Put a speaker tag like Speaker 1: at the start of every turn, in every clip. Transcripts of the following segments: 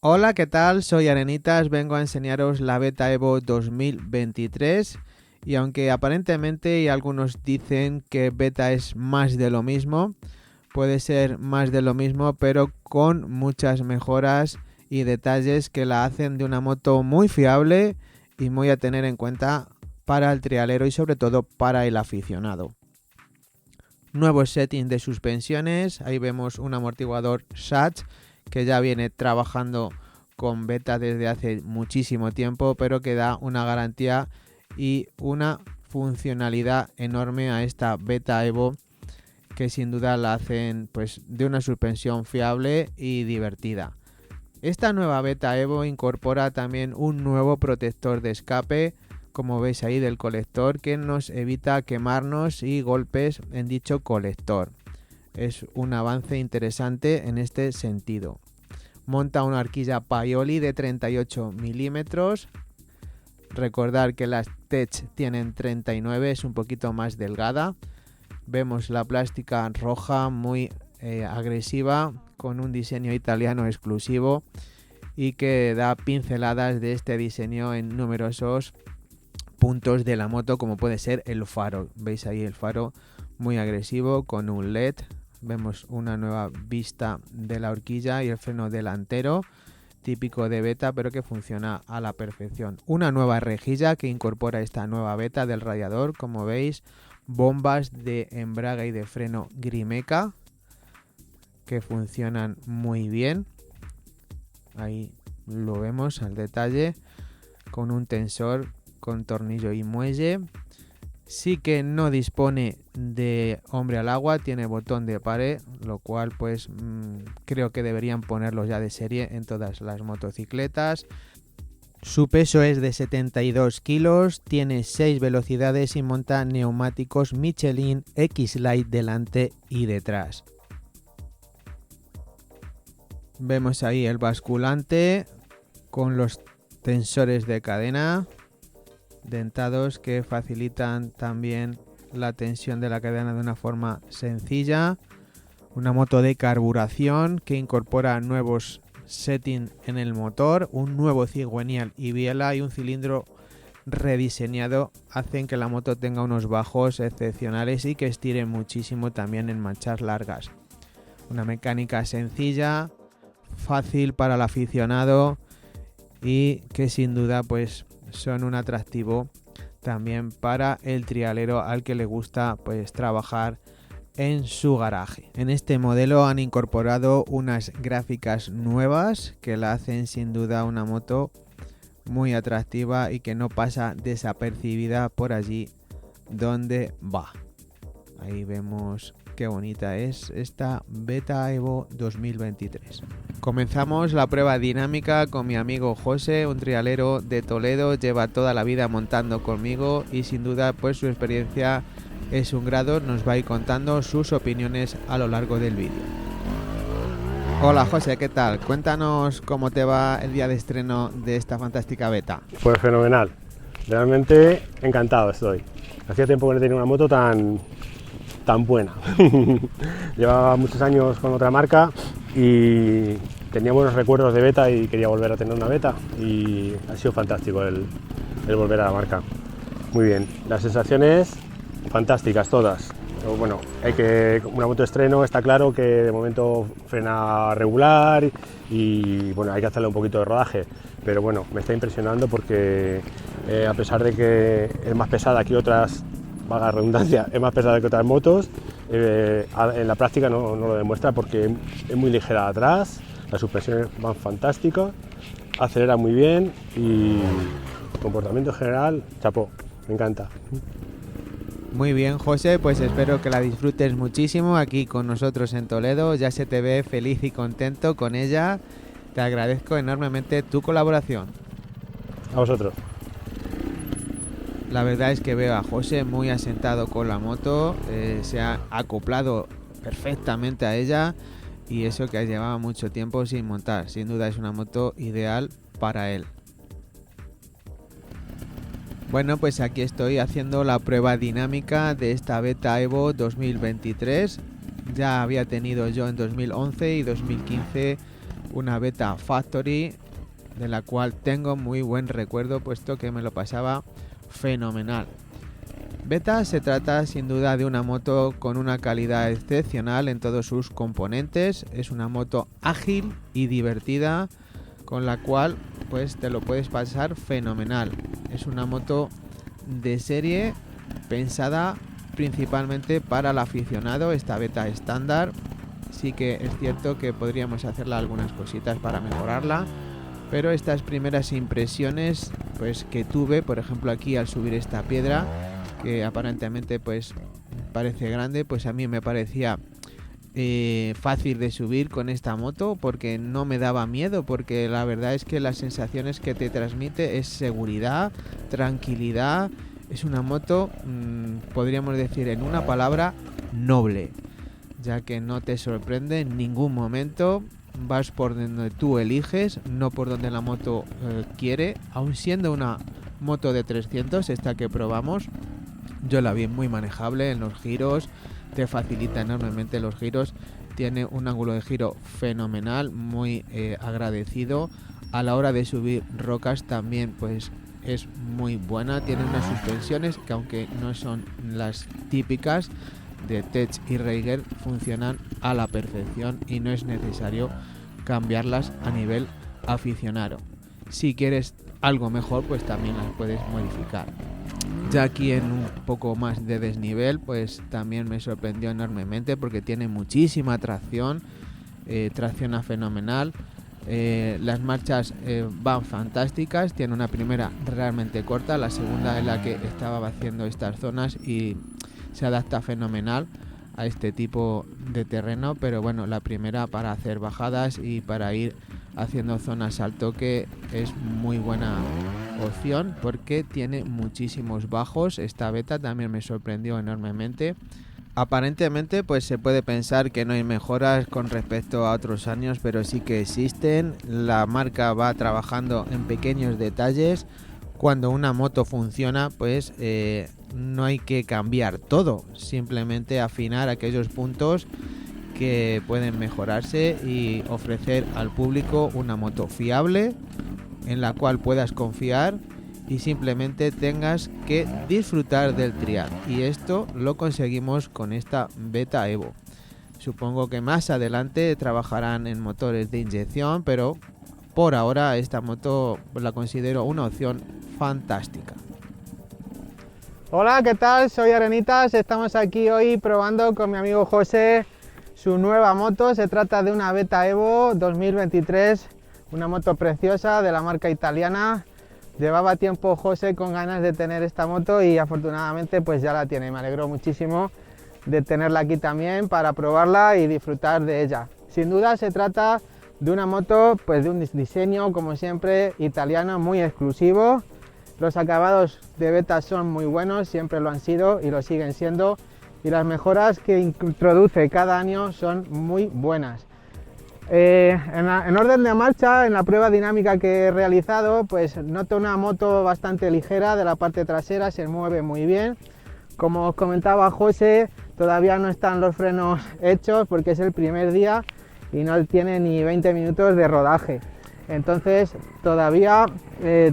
Speaker 1: Hola, ¿qué tal? Soy Arenitas, vengo a enseñaros la Beta Evo 2023 y aunque aparentemente y algunos dicen que Beta es más de lo mismo, puede ser más de lo mismo pero con muchas mejoras y detalles que la hacen de una moto muy fiable y muy a tener en cuenta para el trialero y sobre todo para el aficionado. Nuevos settings de suspensiones, ahí vemos un amortiguador SAT que ya viene trabajando con Beta desde hace muchísimo tiempo, pero que da una garantía y una funcionalidad enorme a esta Beta Evo, que sin duda la hacen pues de una suspensión fiable y divertida. Esta nueva Beta Evo incorpora también un nuevo protector de escape, como veis ahí del colector, que nos evita quemarnos y golpes en dicho colector. Es un avance interesante en este sentido. Monta una horquilla Paioli de 38 milímetros. Recordar que las Tech tienen 39, es un poquito más delgada. Vemos la plástica roja muy agresiva, con un diseño italiano exclusivo y que da pinceladas de este diseño en numerosos puntos de la moto, como puede ser el faro. Veis ahí el faro muy agresivo con un LED. Vemos una nueva vista de la horquilla y el freno delantero, típico de Beta, pero que funciona a la perfección. Una nueva rejilla que incorpora esta nueva Beta del radiador, como veis, bombas de embrague y de freno Grimeca que funcionan muy bien. Ahí lo vemos al detalle, con un tensor con tornillo y muelle. Sí que no dispone de hombre al agua, tiene botón de pare, lo cual pues creo que deberían ponerlo ya de serie en todas las motocicletas. Su peso es de 72 kilos, tiene 6 velocidades y monta neumáticos Michelin X-Lite delante y detrás. Vemos ahí el basculante con los tensores de cadena dentados que facilitan también la tensión de la cadena de una forma sencilla. Una moto de carburación que incorpora nuevos settings en el motor, un nuevo cigüeñal y biela y un cilindro rediseñado hacen que la moto tenga unos bajos excepcionales y que estire muchísimo también en marchas largas. Una mecánica sencilla, fácil para el aficionado y que sin duda pues son un atractivo también para el trialero al que le gusta pues trabajar en su garaje. En este modelo han incorporado unas gráficas nuevas que la hacen sin duda una moto muy atractiva y que no pasa desapercibida por allí donde va. Ahí vemos qué bonita es esta Beta Evo 2023. Comenzamos la prueba dinámica con mi amigo José, un trialero de Toledo, lleva toda la vida montando conmigo y sin duda pues su experiencia es un grado, nos va a ir contando sus opiniones a lo largo del vídeo. Hola José, ¿qué tal? Cuéntanos cómo te va el día de estreno de esta fantástica Beta.
Speaker 2: Pues fenomenal, realmente encantado estoy. Hacía tiempo que no tenía una moto tan buena. Llevaba muchos años con otra marca y tenía buenos recuerdos de Beta y quería volver a tener una Beta y ha sido fantástico el volver a la marca. Muy bien, las sensaciones fantásticas todas. Bueno, una moto de estreno está claro que de momento frena regular y bueno, hay que hacerle un poquito de rodaje, pero bueno, me está impresionando porque a pesar de que es más pesada que otras, valga la redundancia, es más pesada que otras motos, en la práctica no lo demuestra porque es muy ligera atrás, las suspensiones van fantásticas, acelera muy bien y el comportamiento general, chapó, me encanta.
Speaker 1: Muy bien, José, pues espero que la disfrutes muchísimo aquí con nosotros en Toledo. Ya se te ve feliz y contento con ella. Te agradezco enormemente tu colaboración.
Speaker 2: A vosotros.
Speaker 1: La verdad es que veo a José muy asentado con la moto, se ha acoplado perfectamente a ella y eso que llevaba mucho tiempo sin montar. Sin duda es una moto ideal para él. Bueno, pues aquí estoy haciendo la prueba dinámica de esta Beta Evo 2023. Ya había tenido yo en 2011 y 2015 una Beta Factory de la cual tengo muy buen recuerdo, puesto que me lo pasaba fenomenal. Beta se trata sin duda de una moto con una calidad excepcional en todos sus componentes. Es una moto ágil y divertida con la cual pues te lo puedes pasar fenomenal. Es una moto de serie pensada principalmente para el aficionado. Esta Beta estándar sí que es cierto que podríamos hacerle algunas cositas para mejorarla, pero estas primeras impresiones pues que tuve, por ejemplo aquí al subir esta piedra, que aparentemente pues parece grande, pues a mí me parecía fácil de subir con esta moto, porque no me daba miedo, porque la verdad es que las sensaciones que te transmite es seguridad, tranquilidad. Es una moto, podríamos decir en una palabra, noble, ya que no te sorprende en ningún momento. Vas por donde tú eliges, no por donde la moto quiere. Aun siendo una moto de 300, esta que probamos, yo la vi muy manejable en los giros, te facilita enormemente los giros, tiene un ángulo de giro fenomenal, muy agradecido. A la hora de subir rocas también pues es muy buena, tiene unas suspensiones que, aunque no son las típicas de Tech y Reiger, funcionan a la perfección y no es necesario cambiarlas a nivel aficionado. Si quieres algo mejor, pues también las puedes modificar. Ya aquí en un poco más de desnivel, pues también me sorprendió enormemente porque tiene muchísima tracción, tracciona fenomenal. Las marchas van fantásticas, tiene una primera realmente corta, la segunda es la que estaba haciendo estas zonas y se adapta fenomenal a este tipo de terreno, pero bueno, la primera para hacer bajadas y para ir haciendo zonas al toque es muy buena opción porque tiene muchísimos bajos. Esta Beta también me sorprendió enormemente. Aparentemente pues se puede pensar que no hay mejoras con respecto a otros años, pero sí que existen. La marca va trabajando en pequeños detalles. Cuando una moto funciona, pues no hay que cambiar todo, simplemente afinar aquellos puntos que pueden mejorarse y ofrecer al público una moto fiable en la cual puedas confiar y simplemente tengas que disfrutar del trial, y esto lo conseguimos con esta Beta Evo. Supongo que más adelante trabajarán en motores de inyección, pero por ahora esta moto la considero una opción fantástica.
Speaker 3: Hola, ¿qué tal? Soy Arenitas, estamos aquí hoy probando con mi amigo José su nueva moto. Se trata de una Beta Evo 2023, una moto preciosa de la marca italiana. Llevaba tiempo José con ganas de tener esta moto y afortunadamente pues ya la tiene. Me alegró muchísimo de tenerla aquí también para probarla y disfrutar de ella. Sin duda se trata de una moto pues de un diseño, como siempre, italiano, muy exclusivo. Los acabados de Beta son muy buenos, siempre lo han sido y lo siguen siendo, y las mejoras que introduce cada año son muy buenas. En orden de marcha, en la prueba dinámica que he realizado, pues noto una moto bastante ligera de la parte trasera, se mueve muy bien. Como os comentaba José, todavía no están los frenos hechos porque es el primer día y no tiene ni 20 minutos de rodaje. Entonces todavía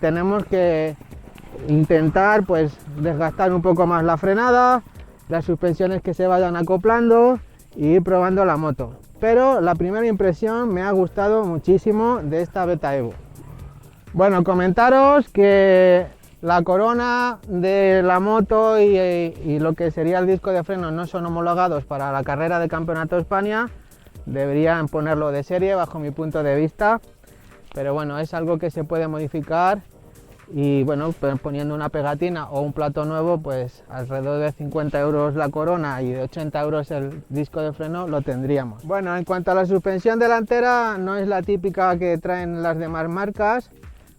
Speaker 3: tenemos que intentar pues desgastar un poco más la frenada, las suspensiones que se vayan acoplando y ir probando la moto. Pero la primera impresión me ha gustado muchísimo de esta Beta Evo. Bueno, comentaros que la corona de la moto y lo que sería el disco de frenos no son homologados para la carrera de Campeonato de España. Deberían ponerlo de serie bajo mi punto de vista, pero bueno, es algo que se puede modificar y bueno, poniendo una pegatina o un plato nuevo, pues alrededor de 50 euros la corona y de 80 euros el disco de freno lo tendríamos. Bueno, en cuanto a la suspensión delantera, no es la típica que traen las demás marcas,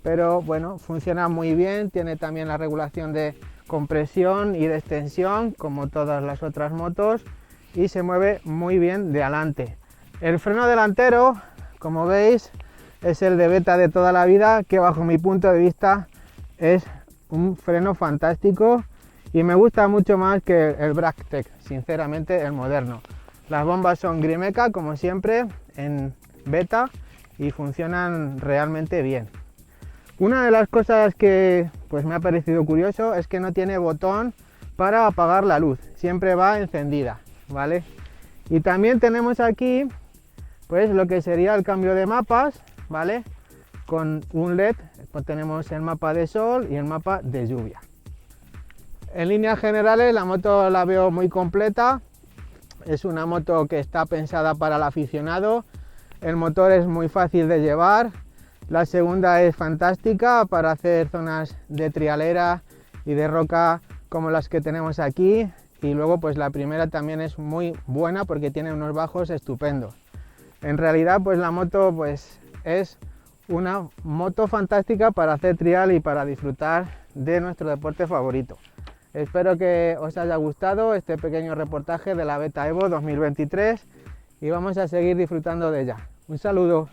Speaker 3: pero bueno, funciona muy bien, tiene también la regulación de compresión y de extensión como todas las otras motos y se mueve muy bien de adelante. El freno delantero, como veis, es el de Beta de toda la vida, que bajo mi punto de vista es un freno fantástico y me gusta mucho más que el Bracktech, sinceramente, el moderno. Las bombas son Grimeca, como siempre, en Beta, y funcionan realmente bien. Una de las cosas que pues me ha parecido curioso es que no tiene botón para apagar la luz, siempre va encendida, ¿vale? Y también tenemos aquí pues lo que sería el cambio de mapas, ¿vale? Con un LED, pues tenemos el mapa de sol y el mapa de lluvia. En líneas generales la moto la veo muy completa, es una moto que está pensada para el aficionado, el motor es muy fácil de llevar, la segunda es fantástica para hacer zonas de trialera y de roca como las que tenemos aquí, y luego pues la primera también es muy buena porque tiene unos bajos estupendos. En realidad pues la moto pues es una moto fantástica para hacer trial y para disfrutar de nuestro deporte favorito. Espero que os haya gustado este pequeño reportaje de la Beta Evo 2023 y vamos a seguir disfrutando de ella. Un saludo.